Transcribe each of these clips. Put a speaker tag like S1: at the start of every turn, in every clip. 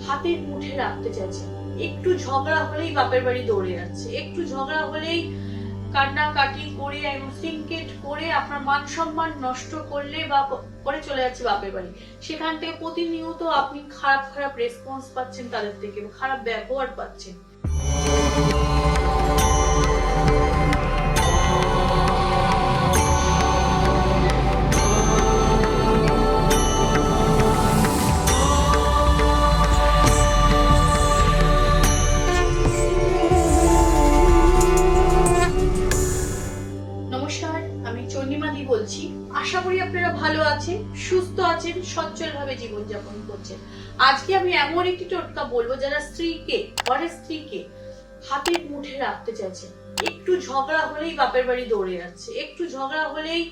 S1: হাতের মুঠে রাখতে চাইছেন। একটু ঝগড়া হলেই বাপের বাড়ি দৌড়ে যাচ্ছে, একটু ঝগড়া হলেই কান্নাকাটি করে সিনকেট করে আপনার মান সম্মান নষ্ট করলে বা করে চলে যাচ্ছে বাপের বাড়ি। সেখান থেকে প্রতিনিয়ত আপনি খারাপ খারাপ রেসপন্স পাচ্ছেন তাদের থেকে, খারাপ ব্যবহার পাচ্ছেন। নমস্কার, আমি চন্ডিমাদি বলছি। আশা করি আপনারা ভালো আছেন, সুস্থ আছেন, সচ্ছলভাবে জীবনযাপন করছেন। আজকে আমি এমন একটি টোটকা বলবো যারা ঘরের স্ত্রীকে হাতের মুঠে রাখতে চাইছেন। একটু ঝগড়া হলেই বাপের বাড়ি দৌড়ে যাচ্ছে, একটু ঝগড়া হলেই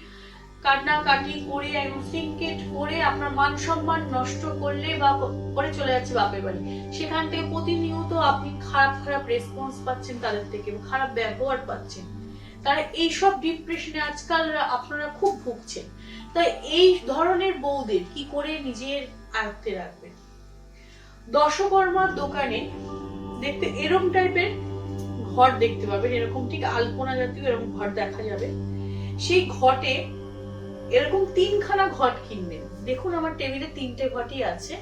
S1: কান্নাকাটি করে সিনকেট করে আপনার মান সম্মান নষ্ট করলে বা করে চলে যাচ্ছে বাপের বাড়ি। সেখান থেকে প্রতিনিয়ত আপনি খারাপ খারাপ রেসপন্স পাচ্ছেন তাদের থেকে, খারাপ ব্যবহার পাচ্ছেন। তারা এইসব ডিপ্রেশনে আজকাল আপনারা খুব ভুগছেন। তাই এই ধরনের বউদের কি করে নিজের আয়ত্তে রাখবেন? দশকর্মার দোকানে দেখতে এরকম টাইপের ঘর দেখতে পাবেন, এরকম ঠিক আলপনা জাতীয় এরকম ঘর দেখা যাবে। সেই ঘটে এরকম 3খানা ঘট কিনবেন। দেখুন আমার টেবিলে 3টে ঘটই আছে।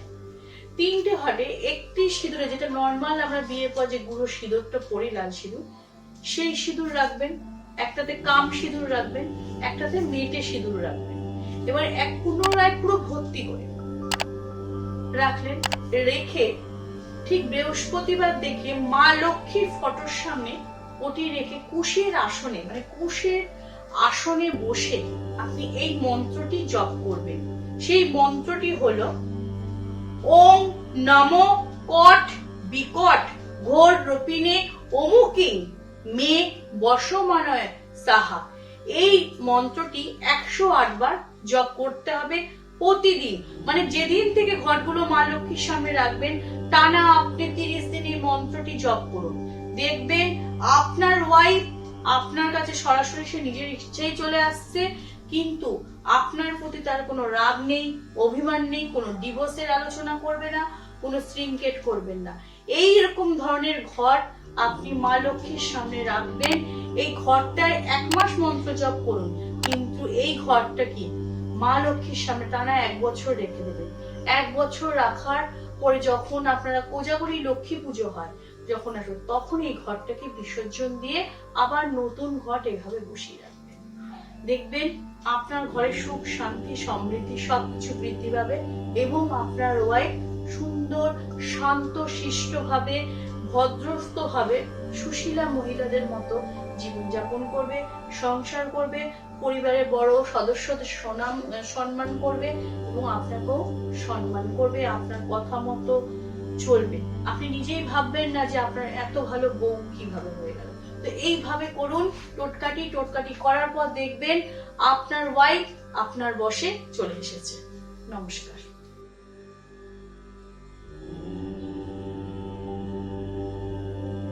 S1: 3টে ঘটে একটি সিঁদুরে, যেটা নর্মাল আমরা বিয়ের পর যে গুঁড়ো সিঁদুরটা পরি, লাল সিঁদুর, সেই সিঁদুর রাখবেন। একটাতে কাম সিঁদুর রাখবেন, একটাতে মেটে সিঁদুর রাখবেন। এবার পুনরায় পুরো ভর্তি করে রাখলেন। রেখে ঠিক বৃহস্পতিবার দেখে মা লক্ষ্মীর ফটোর সামনে ওটি রেখে কুশের আসনে, মানে কুশের আসনে বসে আপনি এই মন্ত্রটি জপ করবেন। সেই মন্ত্রটি হলো ওম নমো কট বিকট ঘোর রূপিণে অমুকিং মে বশমানয় সাহা। এই মন্ত্রটি 108 বার জপ করতে হবে প্রতিদিন। মানে যেদিন থেকে ঘটগুলো মা লক্ষ্মীর সামনে রাখবেন, টানা আপনি 30 দিন এই মন্ত্রটি জপ করুন। দেখবেন আপনার ওয়াইফ আপনার কাছে সরাসরি সে নিজের ইচ্ছায় চলে আসছে, কিন্তু আপনার প্রতি তার কোনো রাগ নেই, অভিমান নেই, কোনো ডিভোর্সের আলোচনা করবে না, কোনো সিনকেট করবেন না। এই রকম ধরনের ঘর আপনি মা লক্ষ্মীর সামনে রাখবেন। এই ঘরটায় 1 মাস মন্ত্র জপ করুন, কিন্তু এই ঘরটা কি মা লক্ষ্মীর সামনে টানা 1 বছর রেখে দেবেন। 1 বছর রাখার পরে যখন আপনারা কোজাগরী লক্ষ্মী পুজো হয়, যখন আসবে, তখন এই ঘরটাকে বিসর্জন দিয়ে আবার নতুন ঘট এভাবে বসিয়ে রাখবেন। দেখবেন আপনার ঘরে সুখ, শান্তি, সমৃদ্ধি সবকিছু বৃদ্ধি পাবে এবং আপনার ওয়াইফ সুন্দর, শান্ত, শিষ্ট ভাবে, ভদ্রস্থ ভাবে সুশীলা মহিলাদের মতো জীবনযাপন করবে, সংসার করবে, পরিবারের বড় সদস্যদের সম্মান করবে এবং আপনাকেও সম্মান করবে, আপনার কথা মতো চলবে। আপনি নিজেই ভাববেন না যে আপনার এত ভালো বউ কিভাবে হয়ে গেল। তো এইভাবে করুন। টোটকাটি করার পর দেখবেন আপনার ওয়াইফ আপনার বশে চলে এসেছে। নমস্কার।